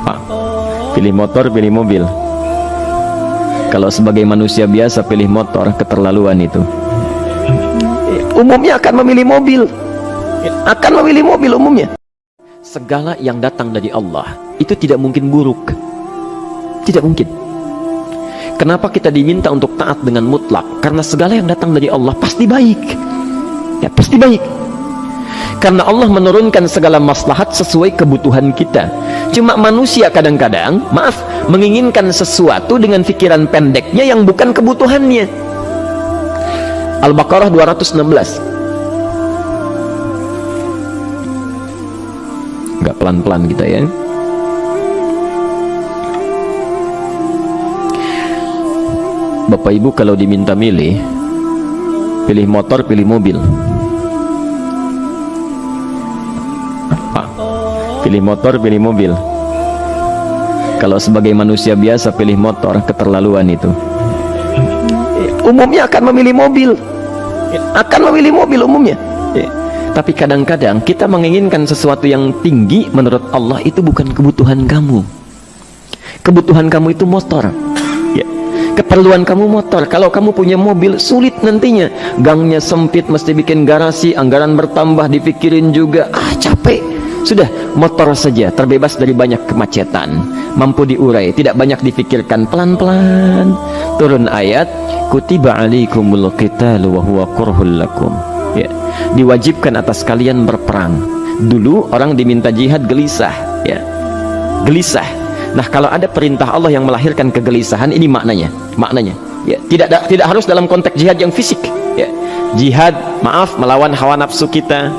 Pak, pilih motor, pilih mobil. Kalau sebagai manusia biasa pilih motor, keterlaluan itu. Umumnya akan memilih mobil. Akan memilih mobil umumnya. Segala yang datang dari Allah itu tidak mungkin buruk. Tidak mungkin. Kenapa kita diminta untuk taat dengan mutlak? Karena segala yang datang dari Allah pasti baik. Ya, pasti baik. Karena Allah menurunkan segala maslahat sesuai kebutuhan kita. Cuma manusia kadang-kadang, menginginkan sesuatu dengan pikiran pendeknya yang bukan kebutuhannya. Al-Baqarah 216. Agak pelan-pelan kita ya. Bapak Ibu kalau diminta milih, pilih motor, pilih mobil. Pak, pilih motor, pilih mobil. Kalau sebagai manusia biasa pilih motor, keterlaluan itu. Umumnya akan memilih mobil. Akan memilih mobil umumnya. Tapi kadang-kadang kita menginginkan sesuatu yang tinggi, menurut Allah itu bukan kebutuhan kamu. Kebutuhan kamu itu motor. Keperluan kamu motor. Kalau kamu punya mobil, sulit nantinya. Gangnya sempit, mesti bikin garasi, anggaran bertambah, dipikirin juga. Capek. Sudah, motor saja, terbebas dari banyak kemacetan, mampu diurai, tidak banyak difikirkan. Pelan-pelan turun ayat, kutiba alaikumul qitalu wa huwa kurhul lakum. Ya, diwajibkan atas kalian berperang. Dulu orang diminta jihad gelisah, ya. Gelisah. Nah, kalau ada perintah Allah yang melahirkan kegelisahan, ini maknanya, ya, tidak harus dalam konteks jihad yang fisik, ya. Jihad, melawan hawa nafsu kita,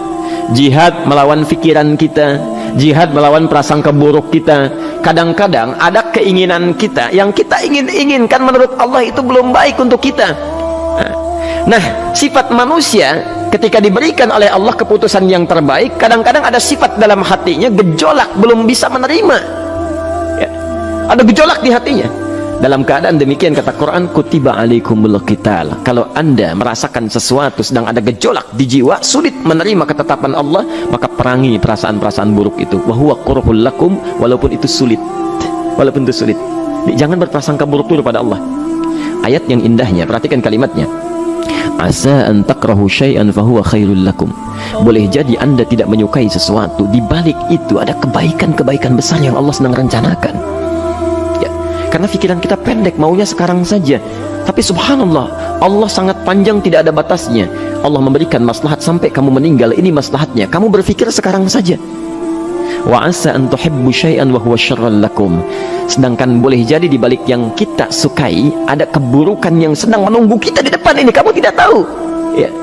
jihad melawan pikiran kita, jihad melawan prasangka buruk kita. Kadang-kadang ada keinginan kita yang kita inginkan menurut Allah itu belum baik untuk kita. Nah, sifat manusia ketika diberikan oleh Allah keputusan yang terbaik, kadang-kadang ada sifat dalam hatinya gejolak, belum bisa menerima. Ada gejolak di hatinya. Dalam keadaan demikian kata Quran, kutiba alaikumul qital. Kalau anda merasakan sesuatu sedang ada gejolak di jiwa, sulit menerima ketetapan Allah, maka perangi perasaan-perasaan buruk itu. Wa huwa kurhul lakum, walaupun itu sulit. Walaupun itu sulit. Jangan berprasangka buruk dulu pada Allah. Ayat yang indahnya, perhatikan kalimatnya. Asa an takrahu syai'an fa huwa khairul lakum. Boleh jadi anda tidak menyukai sesuatu, di balik itu ada kebaikan-kebaikan besar yang Allah sedang rencanakan. Karena pikiran kita pendek, maunya sekarang saja. Tapi subhanallah, Allah sangat panjang, tidak ada batasnya. Allah memberikan maslahat sampai kamu meninggal, ini maslahatnya. Kamu berpikir sekarang saja. Wa asa an tuhibbu syai'an wa huwa syarrul lakum. Sedangkan boleh jadi di balik yang kita sukai ada keburukan yang sedang menunggu kita di depan ini, kamu tidak tahu. Ya.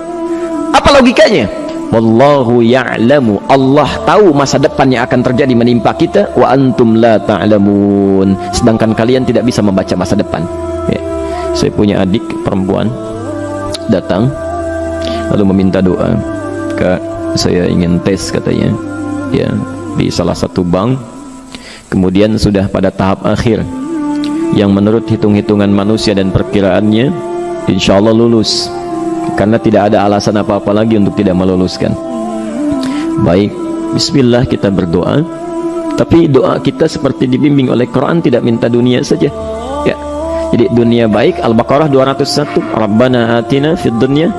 Apa logikanya? Wallahu ya'lamu, Allah tahu masa depan yang akan terjadi menimpa kita, wa antum la ta'lamun, sedangkan kalian tidak bisa membaca masa depan. Ya. Saya punya adik perempuan datang lalu meminta doa. Kak, saya ingin tes katanya, ya, di salah satu bank. Kemudian sudah pada tahap akhir yang menurut hitung-hitungan manusia dan perkiraannya insya Allah lulus, karena tidak ada alasan apa-apa lagi untuk tidak meluluskan. Baik, bismillah, kita berdoa. Tapi doa kita seperti dibimbing oleh Quran, tidak minta dunia saja, ya. Jadi dunia baik, Al-Baqarah 201, Rabbana atina fid dunya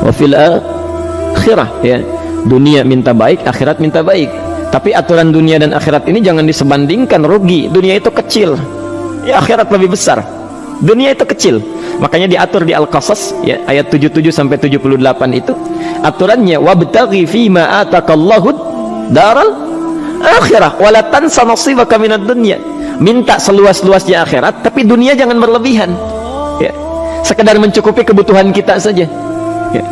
wa fil akhirah, ya. Dunia minta baik, akhirat minta baik. Tapi aturan dunia dan akhirat ini jangan disebandingkan, rugi. Dunia itu kecil, ya, akhirat lebih besar. Dunia itu kecil. Makanya diatur di Al-Qasas, ya, ayat 77 sampai 78 itu aturannya, wabtaghi fima atakallahu daral akhirah wala tansa nasibaka minad dunya. Minta seluas-luasnya akhirat, tapi dunia jangan berlebihan, ya. Sekedar mencukupi kebutuhan kita saja, ya.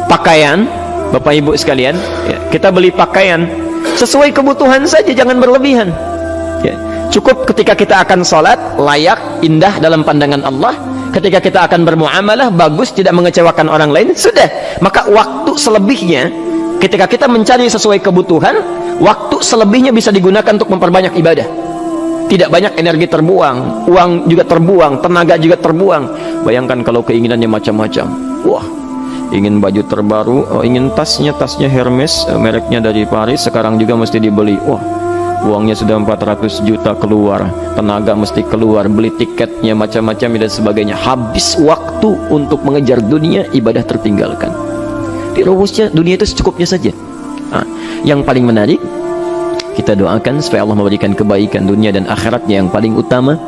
Pakaian, Bapak Ibu sekalian, ya, kita beli pakaian sesuai kebutuhan saja, jangan berlebihan, ya. Cukup ketika kita akan sholat, layak, indah dalam pandangan Allah. Ketika kita akan bermuamalah, bagus, tidak mengecewakan orang lain, sudah. Maka waktu selebihnya, ketika kita mencari sesuai kebutuhan, waktu selebihnya bisa digunakan untuk memperbanyak ibadah. Tidak banyak energi terbuang, uang juga terbuang, tenaga juga terbuang. Bayangkan kalau keinginannya macam-macam. Wah, ingin baju terbaru, ingin tasnya Hermes, mereknya dari Paris, sekarang juga mesti dibeli. Wah, uangnya sudah 400 juta keluar, tenaga mesti keluar, beli tiketnya macam-macam dan sebagainya, habis waktu untuk mengejar dunia, ibadah tertinggalkan. Di rumusnya dunia itu secukupnya saja. Yang paling menarik, kita doakan supaya Allah memberikan kebaikan dunia dan akhiratnya yang paling utama.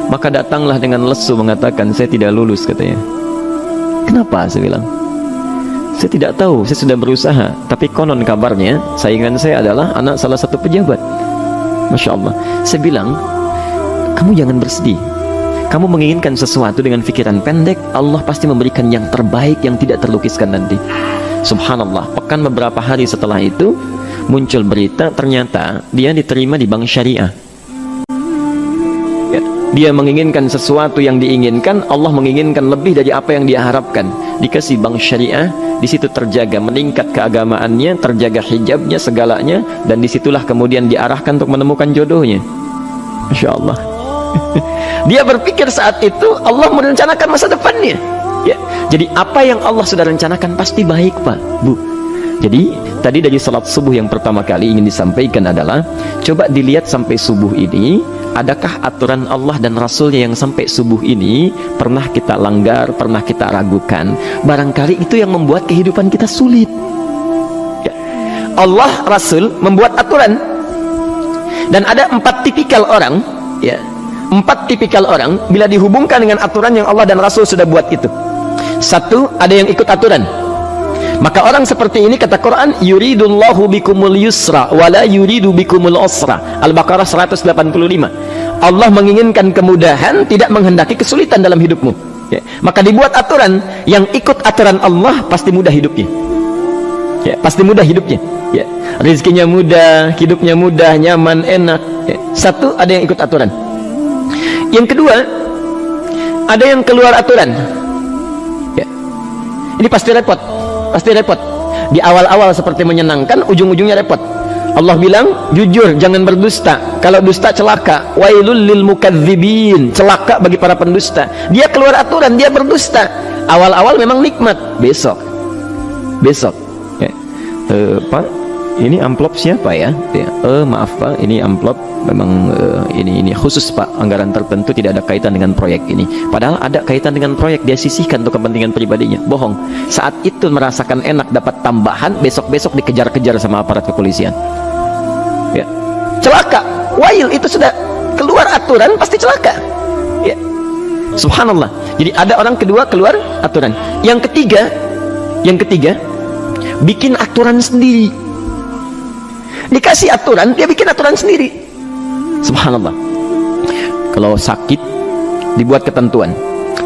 Maka datanglah dengan lesu mengatakan, saya tidak lulus, katanya. Kenapa? Saya bilang, saya tidak tahu, saya sudah berusaha, tapi konon kabarnya saingan saya adalah anak salah satu pejabat. Masya Allah. Saya bilang, kamu jangan bersedih. Kamu menginginkan sesuatu dengan pikiran pendek, Allah pasti memberikan yang terbaik yang tidak terlukiskan nanti. Subhanallah. Pekan beberapa hari setelah itu muncul berita, ternyata dia diterima di bank syariah. Ya, dia menginginkan sesuatu yang diinginkan, Allah menginginkan lebih dari apa yang dia harapkan. Dikasih bank syariah, di situ terjaga, meningkat keagamaannya, terjaga hijabnya, segalanya, dan disitulah kemudian diarahkan untuk menemukan jodohnya. Masya Allah. Dia berpikir saat itu Allah merencanakan masa depannya. Ya, jadi apa yang Allah sudah rencanakan pasti baik, Pak, Bu. Jadi tadi dari salat subuh yang pertama kali ingin disampaikan adalah, coba dilihat sampai subuh ini, adakah aturan Allah dan Rasulnya yang sampai subuh ini pernah kita langgar, pernah kita ragukan? Barangkali itu yang membuat kehidupan kita sulit. Ya. Allah, Rasul membuat aturan, dan ada 4 tipikal orang, ya, 4 tipikal orang bila dihubungkan dengan aturan yang Allah dan Rasul sudah buat itu. 1, ada yang ikut aturan. Maka orang seperti ini, kata Quran, yuridullahu bikumul yusra wala yuridu bikumul usra. Al-Baqarah 185. Allah menginginkan kemudahan, tidak menghendaki kesulitan dalam hidupmu. Ya. Maka dibuat aturan, yang ikut aturan Allah pasti mudah hidupnya. Ya, pasti mudah hidupnya. Ya. Rizkinya mudah, hidupnya mudah, nyaman, enak. Ya. 1, ada yang ikut aturan. Yang kedua, ada yang keluar aturan. Ya. Ini pasti repot. Pasti repot. Di awal-awal seperti menyenangkan, ujung-ujungnya repot. Allah bilang, jujur, jangan berdusta. Kalau dusta celaka. Wailul lil mukadzibin. Celaka bagi para pendusta. Dia keluar aturan, dia berdusta. Awal-awal memang nikmat. Besok. Ya. Pak, ini amplop siapa ya? Ya. Maaf Pak, ini amplop memang ini khusus Pak, anggaran tertentu, tidak ada kaitan dengan proyek ini. Padahal ada kaitan dengan proyek, dia sisihkan untuk kepentingan pribadinya. Bohong. Saat itu merasakan enak dapat tambahan, besok-besok dikejar-kejar sama aparat kepolisian. Ya. Celaka. Wail, itu sudah keluar aturan, pasti celaka. Ya. Subhanallah. Jadi ada orang kedua keluar aturan. Yang ketiga bikin aturan sendiri. Dikasih aturan, dia bikin aturan sendiri. Subhanallah. Kalau sakit, dibuat ketentuan.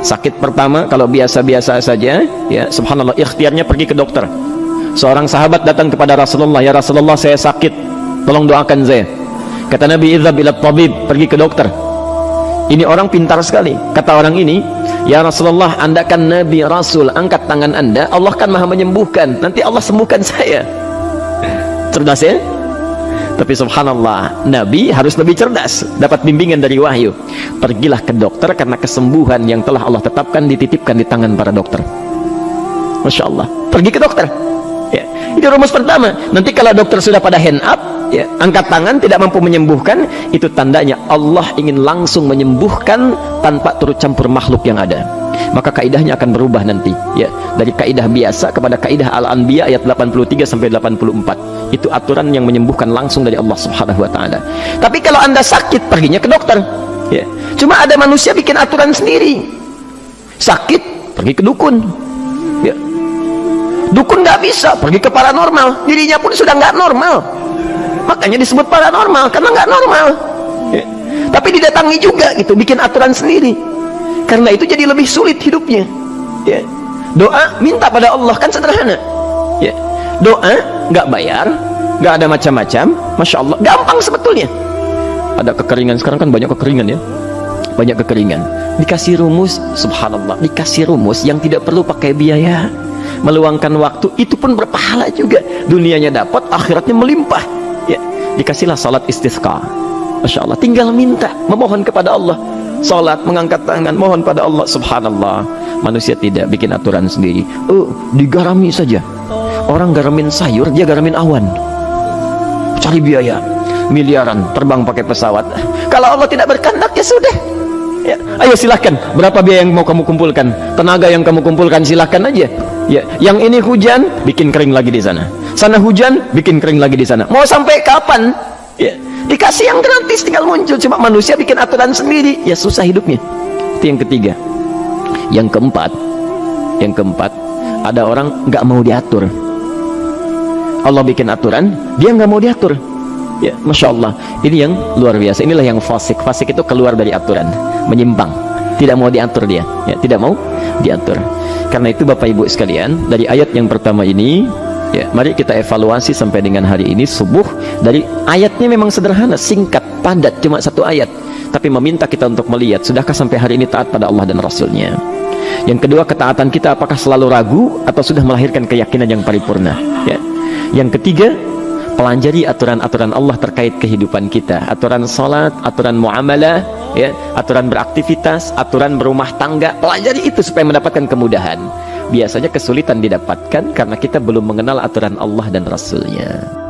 Sakit pertama kalau biasa-biasa saja, ya subhanallah, ikhtiarnya pergi ke dokter. Seorang sahabat datang kepada Rasulullah, ya Rasulullah, saya sakit, tolong doakan saya. Kata Nabi, idhab ila tabib, pergi ke dokter. Ini orang pintar sekali. Kata orang ini, ya Rasulullah, Anda kan Nabi Rasul, angkat tangan Anda, Allah kan maha menyembuhkan, nanti Allah sembuhkan saya. Cerdas ya? Tapi subhanallah, Nabi harus lebih cerdas, dapat bimbingan dari wahyu. Pergilah ke dokter, karena kesembuhan yang telah Allah tetapkan dititipkan di tangan para dokter. Masya Allah. Pergi ke dokter. Ya. Itu rumus pertama. Nanti kalau dokter sudah pada hand up, ya, angkat tangan, tidak mampu menyembuhkan, itu tandanya Allah ingin langsung menyembuhkan tanpa turut campur makhluk yang ada. Maka kaidahnya akan berubah nanti, ya, dari kaidah biasa kepada kaidah Al-Anbiya ayat 83 sampai 84. Itu aturan yang menyembuhkan langsung dari Allah Subhanahu wa taala. Tapi kalau Anda sakit, perginya ke dokter. Ya. Cuma ada manusia bikin aturan sendiri. Sakit, pergi ke dukun. Ya. Dukun nggak bisa, pergi ke paranormal. Dirinya pun sudah nggak normal. Makanya disebut paranormal, karena nggak normal. Ya. Tapi didatangi juga gitu, bikin aturan sendiri. Karena itu jadi lebih sulit hidupnya. Ya. Doa, minta pada Allah, kan sederhana. Ya. Doa nggak bayar, nggak ada macam-macam, masya Allah, gampang sebetulnya. Ada kekeringan sekarang kan, banyak kekeringan ya, banyak kekeringan. Dikasih rumus, subhanallah, dikasih rumus yang tidak perlu pakai biaya, meluangkan waktu, itu pun berpahala juga. Dunianya dapat, akhiratnya melimpah. Ya, dikasihlah salat istisqa, masya Allah, tinggal minta, memohon kepada Allah. Salat, mengangkat tangan, mohon pada Allah. Subhanallah, manusia tidak bikin aturan sendiri. Digarami saja. Orang garamin sayur, dia garamin awan, cari biaya. miliaran terbang pakai pesawat. Kalau Allah tidak berkehendak ya sudah. Ya, ayo silahkan, berapa biaya yang mau kamu kumpulkan, tenaga yang kamu kumpulkan, silahkan aja. Ya, yang ini hujan, bikin kering lagi di sana. Sana hujan, bikin kering lagi di sana. Mau sampai kapan? Ya, dikasih yang gratis tinggal muncul. Cuma manusia bikin aturan sendiri, ya susah hidupnya. Itu yang ketiga. Yang keempat, ada orang nggak mau diatur. Allah bikin aturan, dia nggak mau diatur. Ya, masya Allah, ini yang luar biasa. Inilah yang fasik. Fasik itu keluar dari aturan, menyimpang, tidak mau diatur dia. Ya, tidak mau diatur. Karena itu Bapak Ibu sekalian, dari ayat yang pertama ini, ya, mari kita evaluasi sampai dengan hari ini subuh. Dari ayatnya memang sederhana, singkat, padat, cuma satu ayat. Tapi meminta kita untuk melihat, sudahkah sampai hari ini taat pada Allah dan Rasulnya? Yang kedua, ketaatan kita apakah selalu ragu atau sudah melahirkan keyakinan yang paripurna? Ya. Yang ketiga, pelajari aturan-aturan Allah terkait kehidupan kita, aturan salat, aturan muamalah, ya, aturan beraktivitas, aturan berumah tangga. Pelajari itu supaya mendapatkan kemudahan. Biasanya kesulitan didapatkan karena kita belum mengenal aturan Allah dan Rasulnya.